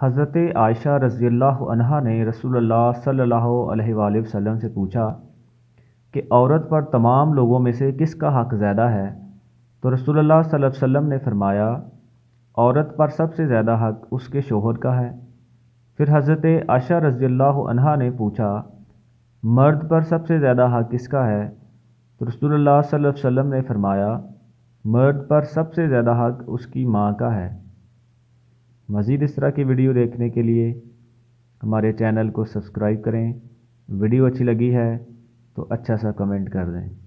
حضرت عائشہ رضی اللہ عنہا نے رسول اللہ صلی اللہ علیہ وآلہ وسلم سے پوچھا کہ عورت پر تمام لوگوں میں سے کس کا حق زیادہ ہے؟ تو رسول اللہ صلی اللہ علیہ وسلم نے فرمایا، عورت پر سب سے زیادہ حق اس کے شوہر کا ہے۔ پھر حضرت عائشہ رضی اللہ عنہا نے پوچھا، مرد پر سب سے زیادہ حق کس کا ہے؟ تو رسول اللہ صلی اللہ علیہ وسلم نے فرمایا، مرد پر سب سے زیادہ حق اس کی ماں کا ہے۔ مزید اس طرح کی ویڈیو دیکھنے کے لیے ہمارے چینل کو سبسکرائب کریں۔ ویڈیو اچھی لگی ہے تو اچھا سا کمنٹ کر دیں۔